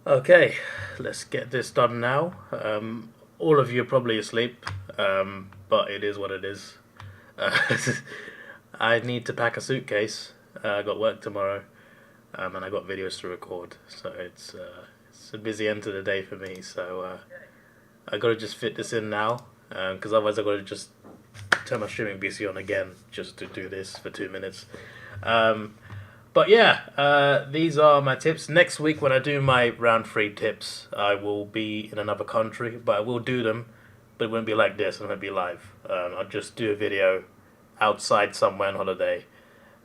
Okay, let's get this done now. All of you are probably asleep, but it is what it is. Uh, I need to pack a suitcase. I got work tomorrow, and I got videos to record, so it's a busy end to the day for me. So I got to just fit this in now, because otherwise I got to just turn my streaming PC on again just to do this for 2 minutes. Um, but yeah, these are my tips. Next week, when I do my round three tips, I will be in another country, but I will do them. But it won't be like this, it won't be live. I'll just do a video outside somewhere on holiday,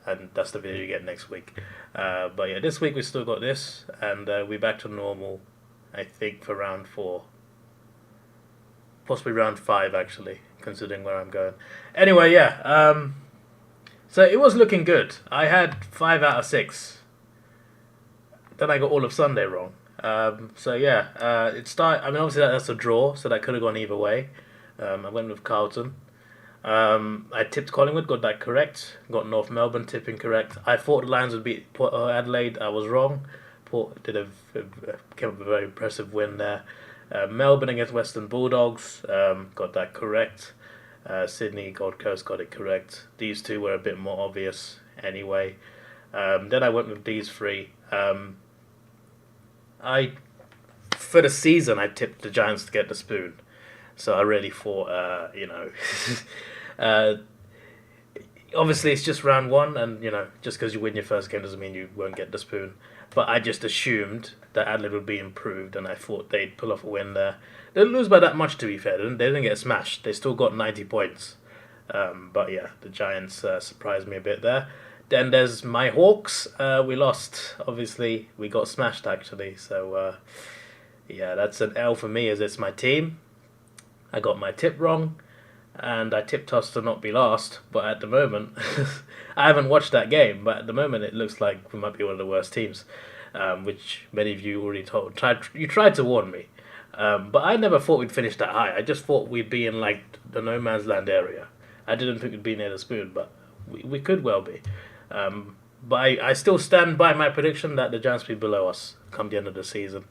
and that's the video you get next week. But yeah, this week we still got this, and we're back to normal, I think, for round four. Possibly round five, actually, considering where I'm going. Anyway, yeah. So it was looking good. I had 5 out of 6. Then I got all of Sunday wrong. So yeah, it start. I mean, obviously that's a draw, so that could have gone either way. I went with Carlton. I tipped Collingwood, got that correct. Got North Melbourne tipping correct. I thought the Lions would beat Port Adelaide. I was wrong. Port did came up with a very impressive win there. Melbourne against Western Bulldogs, got that correct. Sydney, Gold Coast got it correct. These two were a bit more obvious anyway. Then I went with these three. I For the season I tipped the Giants to get the spoon, so I really thought, uh, obviously it's just round one, and just because you win your first game doesn't mean you won't get the spoon. But I just assumed that Adelaide would be improved, and I thought they'd pull off a win there. They didn't lose by that much, to be fair. They didn't get smashed. They still got 90 points. But yeah, the Giants surprised me a bit there. Then there's my Hawks. We lost. Obviously, we got smashed actually. So yeah, that's an L for me as it's my team. I got my tip wrong, and I tipped us to not be last. But at the moment, I haven't watched that game. But at the moment, it looks like we might be one of the worst teams, which many of you already you tried to warn me, but I never thought we'd finish that high. I just thought we'd be in like the no man's land area. I didn't think we'd be near the spoon, but we could well be. But I still stand by my prediction that the Giants will be below us come the end of the season.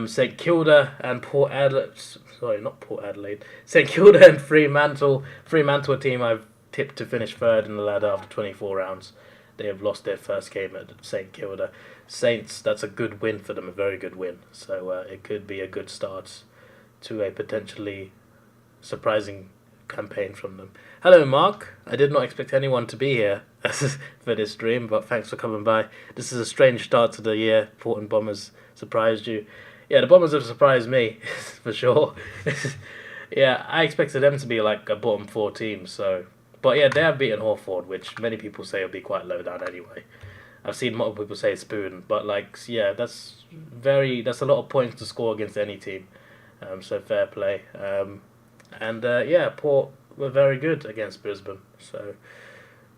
St Kilda and Port Adelaide. Sorry, not Port Adelaide. St Kilda and Fremantle. Fremantle, a team I've tipped to finish third in the ladder after 24 rounds. They have lost their first game at St Kilda. Saints, that's a good win for them, a very good win. So it could be a good start to a potentially surprising campaign from them. Hello, Mark. I did not expect anyone to be here for this stream, but thanks for coming by. This is a strange start to the year. Port and Bombers surprised you. Yeah, the Bombers have surprised me, for sure. Yeah, I expected them to be like a bottom four team, so. But yeah, they have beaten Hawthorn, which many people say will be quite low down anyway. I've seen multiple people say spoon, but like, yeah, that's a lot of points to score against any team. So fair play. And yeah, Port were very good against Brisbane. So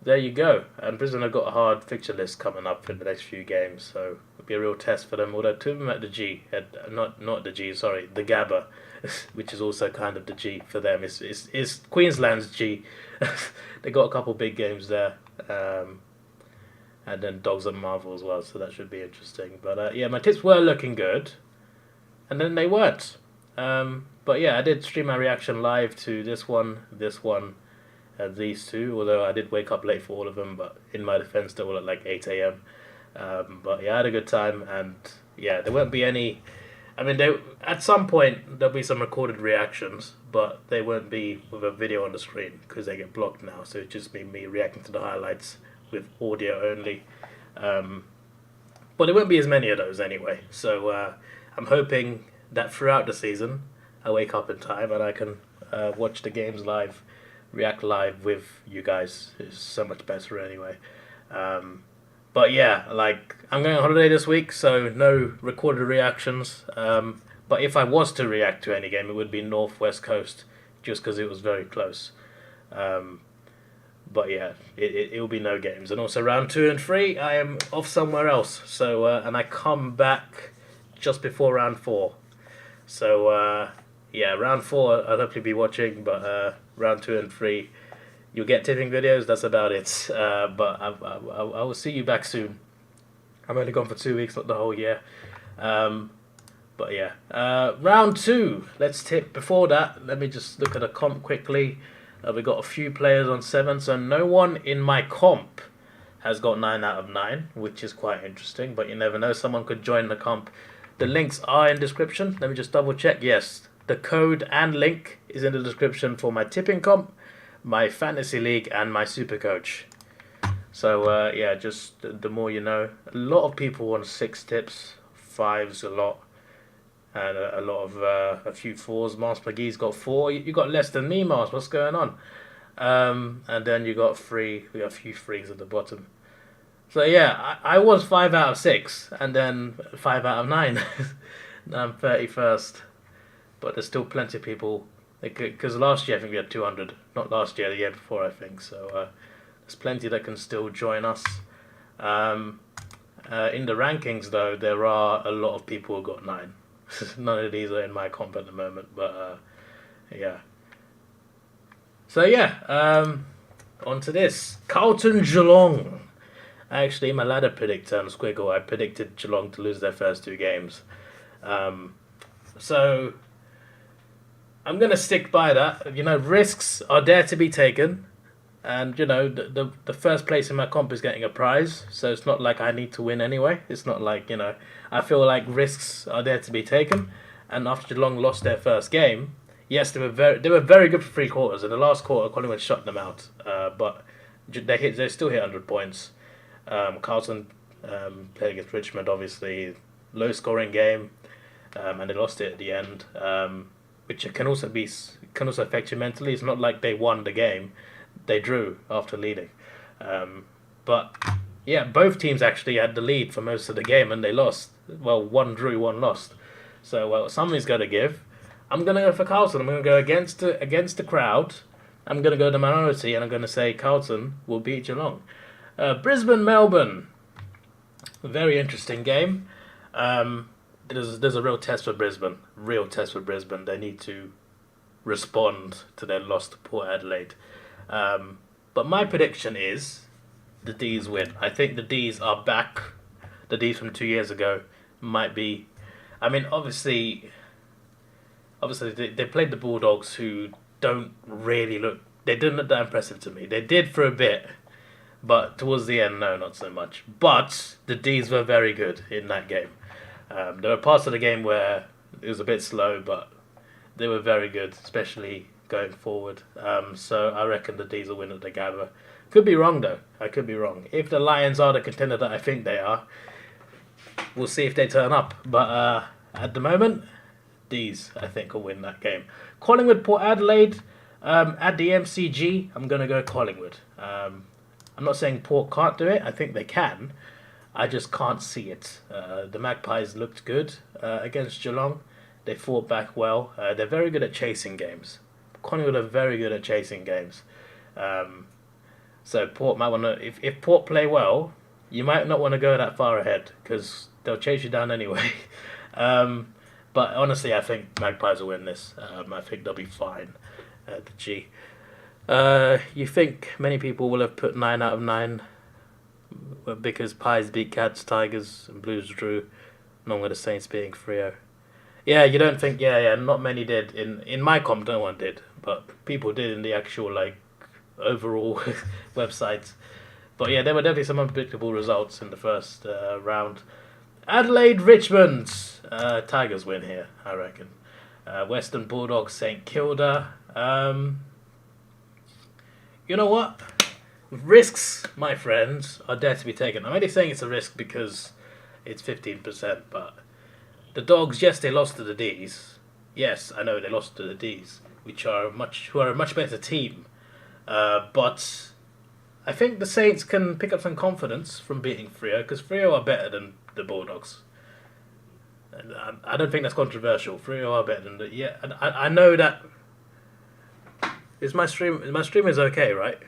there you go. And Brisbane have got a hard fixture list coming up in the next few games, so it'll be a real test for them. Although two of them at the G, not the G, sorry, the Gabba, which is also kind of the G for them. It's Queensland's G. They got a couple big games there. And then Dogs and Marvel as well, so that should be interesting. But yeah, my tips were looking good, and then they weren't. But yeah, I did stream my reaction live to this one, and these two. Although I did wake up late for all of them, but in my defense, they were at like 8 a.m. But yeah, I had a good time, and yeah, there won't be any. I mean, at some point there'll be some recorded reactions, but they won't be with a video on the screen because they get blocked now. So it's just me reacting to the highlights with audio only. But there won't be as many of those anyway. So I'm hoping that throughout the season I wake up in time and I can watch the games live, react live with you guys. It's so much better anyway. But yeah, like I'm going on holiday this week, so no recorded reactions. But if I was to react to any game, it would be North West Coast, just because it was very close. But yeah, it will be no games. And also round 2 and 3, I am off somewhere else. So and I come back just before round 4. So yeah, round 4 I'll hopefully be watching, but round 2 and 3 you'll get tipping videos. That's about it. But I will see you back soon. I'm only gone for 2 weeks, not the whole year. But yeah, round 2. Let's tip. Before that, let me just look at a comp quickly. We got a few players on 7, so no one in my comp has got 9 out of 9, which is quite interesting. But you never know, someone could join the comp. The links are in description. Let me just double check. Yes, the code and link is in the description for my tipping comp, my fantasy league, and my super coach. So yeah, just the more you know. A lot of people want 6 tips, 5's a lot, and a lot of a few 4s. Mars McGee's got 4. You got less than me, Mars. What's going on? And then you got 3. We got a few 3s at the bottom. So yeah, I was 5 out of 6, and then 5 out of 9. Now I'm 31st, but there's still plenty of people. Because last year I think we had 200. Not last year, the year before I think. So there's plenty that can still join us. In the rankings though, there are a lot of people who got 9. None of these are in my comp at the moment, but yeah. So yeah, on to this. Carlton Geelong. Actually, my ladder predictor on Squiggle, I predicted Geelong to lose their first 2 games. So I'm going to stick by that. You know, risks are there to be taken. And, you know, the first place in my comp is getting a prize. So it's not like I need to win anyway. It's not like, you know, I feel like risks are there to be taken. And after Geelong lost their first game, yes, they were very good for 3 quarters. In the last quarter, Collingwood shut them out. But they still hit 100 points. Carlton played against Richmond, obviously. Low scoring game. And they lost it at the end. Which can also affect you mentally. It's not like they won the game. They drew after leading. But yeah, both teams actually had the lead for most of the game and they lost. Well, one drew, one lost. So well, somebody's got to give. I'm going to go for Carlton. I'm going to go against the crowd. I'm going to go the minority and I'm going to say Carlton will beat Geelong. Brisbane, Melbourne. Very interesting game. There's a real test for Brisbane. They need to respond to their loss to Port Adelaide. But my prediction is the D's win. I think the D's are back. The D's from 2 years ago might be. I mean, obviously they played the Bulldogs, who don't really look. They didn't look that impressive to me. They did for a bit, but towards the end, no, not so much. But the D's were very good in that game. There were parts of the game where it was a bit slow, but they were very good, especially going forward. So I reckon the D's will win at the Gabba. Could be wrong though. I could be wrong. If the Lions are the contender that I think they are, we'll see if they turn up. But at the moment, D's I think will win that game. Collingwood, Port Adelaide at the MCG. I'm gonna go Collingwood. I'm not saying Port can't do it. I think they can. I just can't see it. The Magpies looked good against Geelong. They fought back well. They're very good at chasing games. Collingwood are very good at chasing games. So Port might want to... If Port play well, you might not want to go that far ahead because they'll chase you down anyway. But honestly, I think Magpies will win this. I think they'll be fine at the G. You think many people will have put 9 out of 9 because Pies beat Cats, Tigers, and Blues drew, along with the Saints beating Freo. Yeah, you don't think... Yeah, not many did. In my comp, no one did. But people did in the actual, like, overall websites. But yeah, there were definitely some unpredictable results in the first round. Adelaide, Richmond. Tigers win here, I reckon. Western Bulldogs, St Kilda. You know what? Risks, my friends, are there to be taken. I'm only saying it's a risk because it's 15%, but the Dogs, yes, they lost to the D's. Yes, I know they lost to the D's, who are a much better team. But I think the Saints can pick up some confidence from beating Freo, because Freo are better than the Bulldogs. And I don't think that's controversial. Freo are better than the... Yeah, I know that... My stream is okay, right?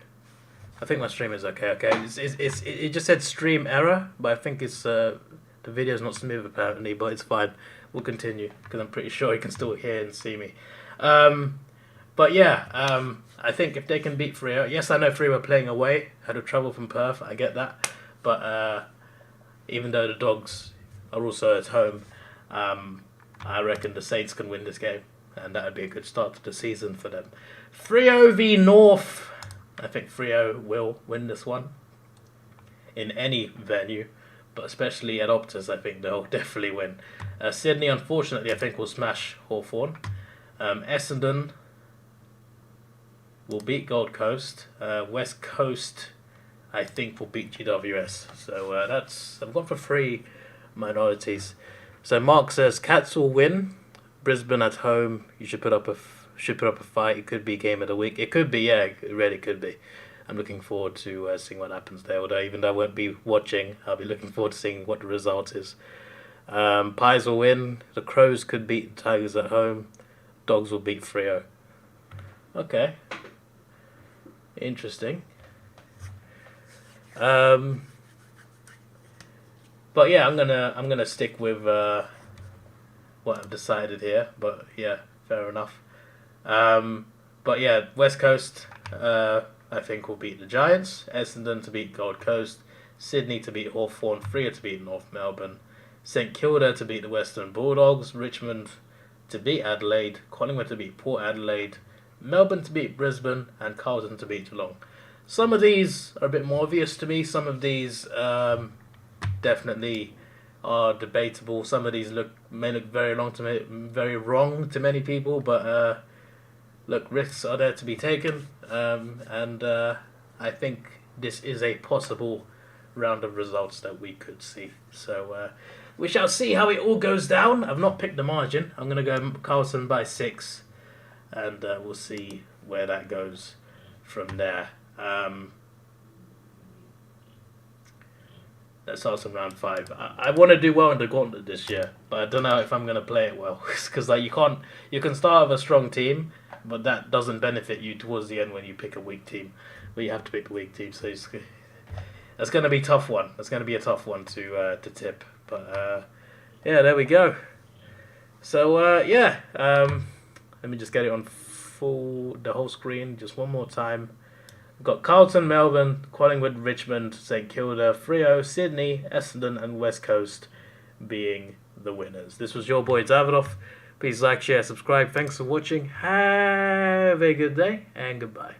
I think my stream is okay. It just said stream error, but I think it's the video's not smooth apparently, but it's fine. We'll continue because I'm pretty sure you can still hear and see me. But yeah, I think if they can beat Freo, yes, I know Freo are playing away, had to travel from Perth. I get that, but even though the Dogs are also at home, I reckon the Saints can win this game, and that would be a good start to the season for them. Freo v North. I think Freo will win this one in any venue, but especially at Optus, I think they'll definitely win. Sydney, unfortunately, I think will smash Hawthorn. Essendon will beat Gold Coast. West Coast, I think, will beat GWS. So I've gone for 3 minorities. So Mark says Cats will win. Brisbane at home. You should put up a fight. It could be game of the week. It could be, yeah. It really could be. I'm looking forward to seeing what happens there. Although even though I won't be watching, I'll be looking forward to seeing what the result is. Pies will win. The Crows could beat the Tigers at home. Dogs will beat Freo. Okay. Interesting. But yeah, I'm gonna stick with what I've decided here. But yeah, fair enough. But yeah, West Coast, I think will beat the Giants. Essendon to beat Gold Coast. Sydney to beat Hawthorn. Freo to beat North Melbourne. St Kilda to beat the Western Bulldogs. Richmond to beat Adelaide. Collingwood to beat Port Adelaide. Melbourne to beat Brisbane. And Carlton to beat Geelong. Some of these are a bit more obvious to me. Some of these definitely are debatable. Some of these may look very wrong to many people, but look, risks are there to be taken, and I think this is a possible round of results that we could see. So we shall see how it all goes down. I've not picked the margin. I'm going to go Carlton by 6, and we'll see where that goes from there. Let's start some round 5. I want to do well in the gauntlet this year, but I don't know if I'm going to play it well. Because like you can start with a strong team, but that doesn't benefit you towards the end when you pick a weak team. But you have to pick the weak team, so that's going to be a tough one. That's going to be a tough one to tip. But yeah, there we go. So yeah, let me just get it on the whole screen just one more time. We've got Carlton, Melbourne, Collingwood, Richmond, St Kilda, Freo, Sydney, Essendon and West Coast being the winners. This was your boy Davidoff. Please like, share, subscribe. Thanks for watching. Have a good day and goodbye.